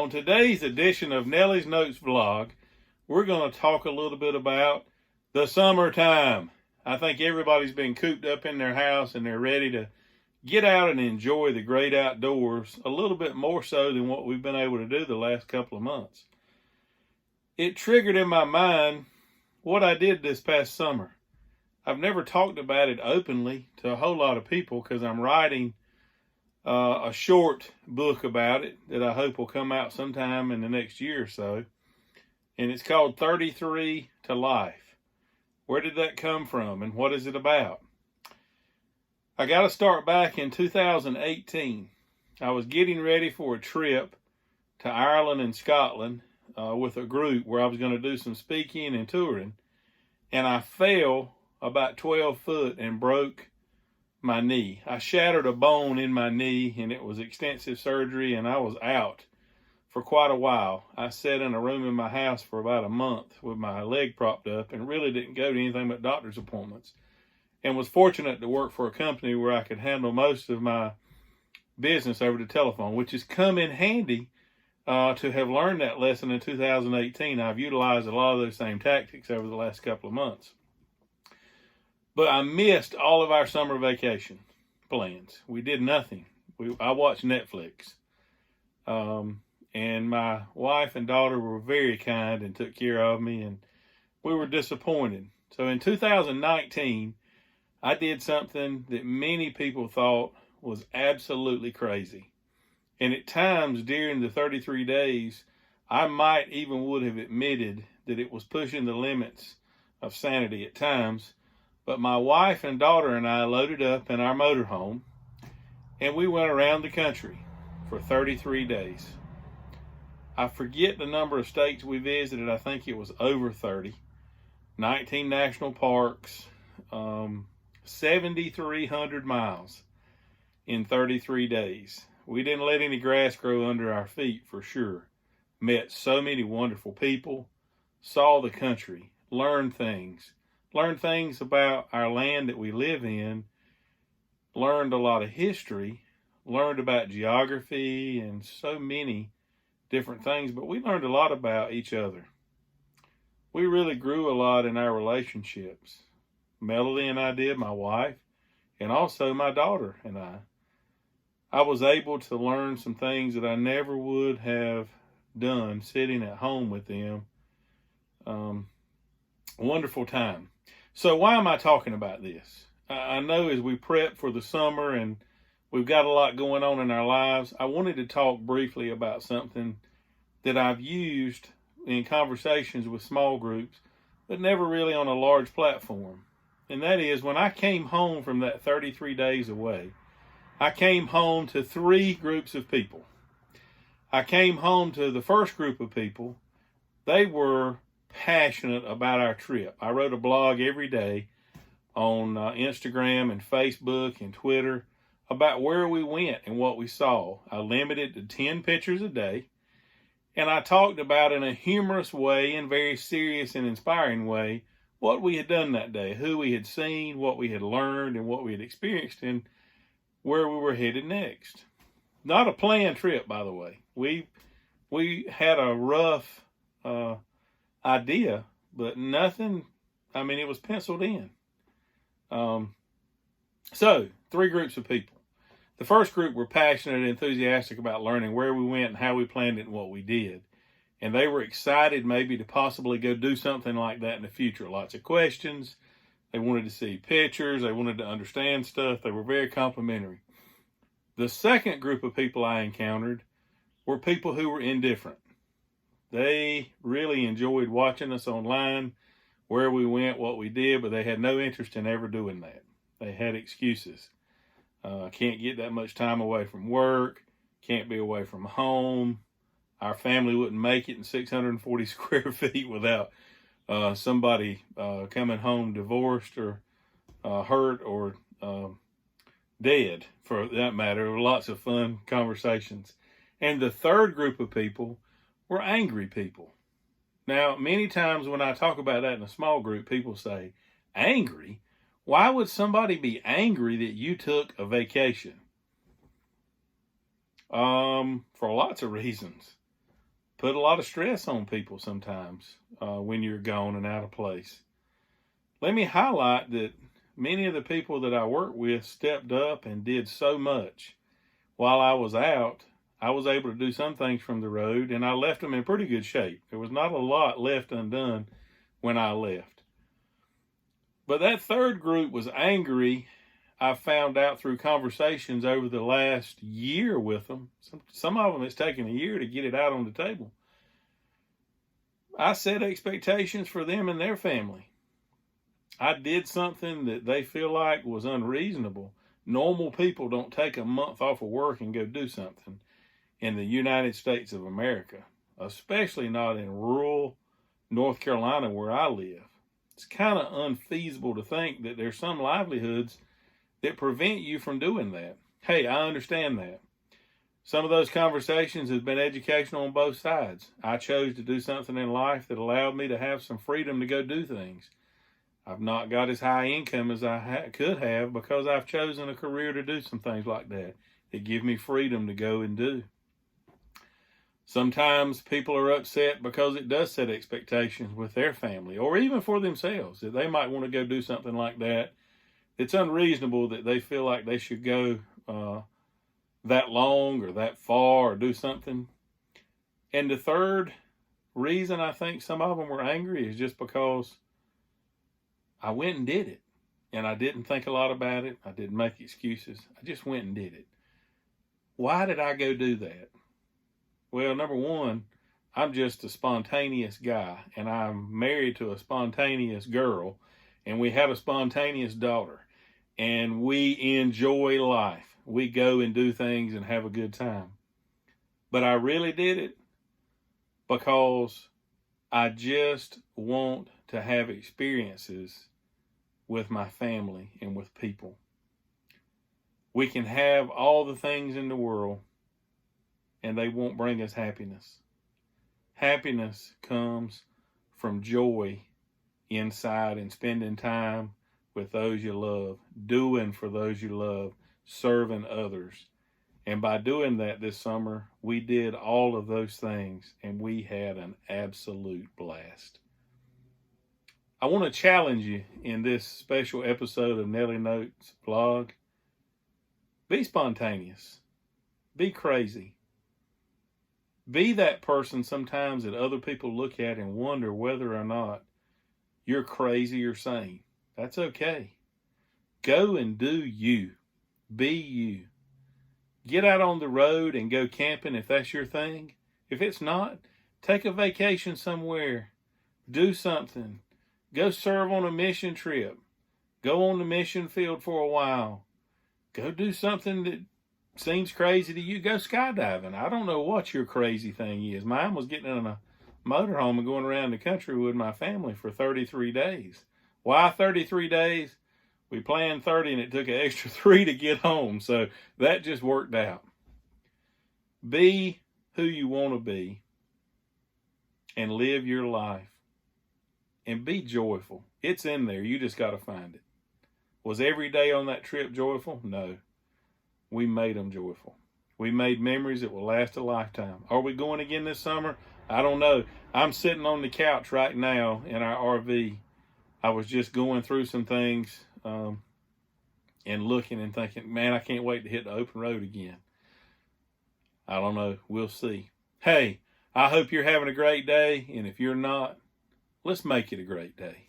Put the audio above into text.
On today's edition of Nellie's Notes vlog, we're going to talk a little bit about the summertime. I think everybody's been cooped up in their house and they're ready to get out and enjoy the great outdoors a little bit more so than what we've been able to do the last couple of months. It triggered in my mind what I did this past summer. I've never talked about it openly to a whole lot of people because I'm writing a short book about it that I hope will come out sometime in the next year or so. And it's called 33 to Life. Where did that come from and what is it about? I got to start back in 2018. I was getting ready for a trip to Ireland and Scotland with a group where I was going to do some speaking and touring. And I fell about 12 foot and broke my knee. I shattered a bone in my knee and it was extensive surgery and I was out for quite a while. I sat in a room in my house for about a month with my leg propped up and really didn't go to anything but doctor's appointments, and was fortunate to work for a company where I could handle most of my business over the telephone, which has come in handy to have learned that lesson in 2018. I've utilized a lot of those same tactics over the last couple of months. But I missed all of our summer vacation plans. We did nothing. I watched Netflix. And my wife and daughter were very kind and took care of me, and we were disappointed. So in 2019, I did something that many people thought was absolutely crazy. And at times during the 33 days, I might even would have admitted that it was pushing the limits of sanity at times. But my wife and daughter and I loaded up in our motorhome and we went around the country for 33 days. I forget the number of states we visited. I think it was over 30. 19 national parks, 7,300 miles in 33 days. We didn't let any grass grow under our feet for sure. Met so many wonderful people, saw the country, learned things about our land that we live in, learned a lot of history, learned about geography and so many different things, but we learned a lot about each other. We really grew a lot in our relationships. Melody and I did, my wife, and also my daughter and I. I was able to learn some things that I never would have done sitting at home with them. Wonderful time. So why am I talking about this? I know as we prep for the summer and we've got a lot going on in our lives, I wanted to talk briefly about something that I've used in conversations with small groups, but never really on a large platform. And that is, when I came home from that 33 days away, I came home to three groups of people. I came home to the first group of people. They were passionate about our trip. I wrote a blog every day on Instagram and Facebook and Twitter about where we went and what we saw. I limited to 10 pictures a day, and I talked about in a humorous way and very serious and inspiring way what we had done that day, who we had seen, what we had learned, and what we had experienced, and where we were headed next. Not a planned trip, by the way. We had a rough idea, but nothing, it was penciled in. So, three groups of people. The first group were passionate and enthusiastic about learning where we went and how we planned it and what we did. And they were excited maybe to possibly go do something like that in the future. Lots of questions. They wanted to see pictures. They wanted to understand stuff. They were very complimentary. The second group of people I encountered were people who were indifferent. They really enjoyed watching us online, where we went, what we did, but they had no interest in ever doing that. They had excuses. Can't get that much time away from work. Can't be away from home. Our family wouldn't make it in 640 square feet without somebody coming home divorced or hurt or dead, for that matter. Lots of fun conversations. And the third group of people were angry people. Now, many times when I talk about that in a small group, people say, angry? Why would somebody be angry that you took a vacation? For lots of reasons. put a lot of stress on people sometimes when you're gone and out of place. Let me highlight that many of the people that I work with stepped up and did so much. While I was out, I was able to do some things from the road, and I left them in pretty good shape. There was not a lot left undone when I left. But that third group was angry. I found out through conversations over the last year with them. Some of them, it's taken a year to get it out on the table. I set expectations for them and their family. I did something that they feel like was unreasonable. Normal people don't take a month off of work and go do something in the United States of America, especially not in rural North Carolina where I live. It's kind of unfeasible to think that there's some livelihoods that prevent you from doing that. Hey, I understand that. Some of those conversations have been educational on both sides. I chose to do something in life that allowed me to have some freedom to go do things. I've not got as high income as I could have because I've chosen a career to do some things like that give me freedom to go and do. Sometimes people are upset because it does set expectations with their family or even for themselves that they might want to go do something like that. It's unreasonable that they feel like they should go that long or that far or do something. And the third reason I think some of them were angry is just because I went and did it. And I didn't think a lot about it. I didn't make excuses. I just went and did it. Why did I go do that? Well, number one, I'm just a spontaneous guy, and I'm married to a spontaneous girl, and we have a spontaneous daughter. And we enjoy life. We go and do things and have a good time. But I really did it because I just want to have experiences with my family and with people. We can have all the things in the world, and they won't bring us happiness. Happiness comes from joy inside and spending time with those you love, doing for those you love, serving others. And by doing that this summer, we did all of those things, and we had an absolute blast. I want to challenge you in this special episode of Nellie Notes vlog. Be spontaneous. Be crazy. Be that person sometimes that other people look at and wonder whether or not you're crazy or sane. That's okay. Go and do you. Be you. Get out on the road and go camping if that's your thing. If it's not, take a vacation somewhere. Do something. Go serve on a mission trip. Go on the mission field for a while. Go do something that seems crazy to you. Go skydiving. I don't know what your crazy thing is. Mine was getting in a motorhome and going around the country with my family for 33 days. Why 33 days? We planned 30 and it took an extra 3 to get home. So that just worked out. Be who you want to be and live your life. And be joyful. It's in there. You just got to find it. Was every day on that trip joyful? No. We made them joyful. We made memories that will last a lifetime. Are we going again this summer? I don't know. I'm sitting on the couch right now in our RV. I was just going through some things and looking and thinking, man, I can't wait to hit the open road again. I don't know. We'll see. Hey, I hope you're having a great day. And if you're not, let's make it a great day.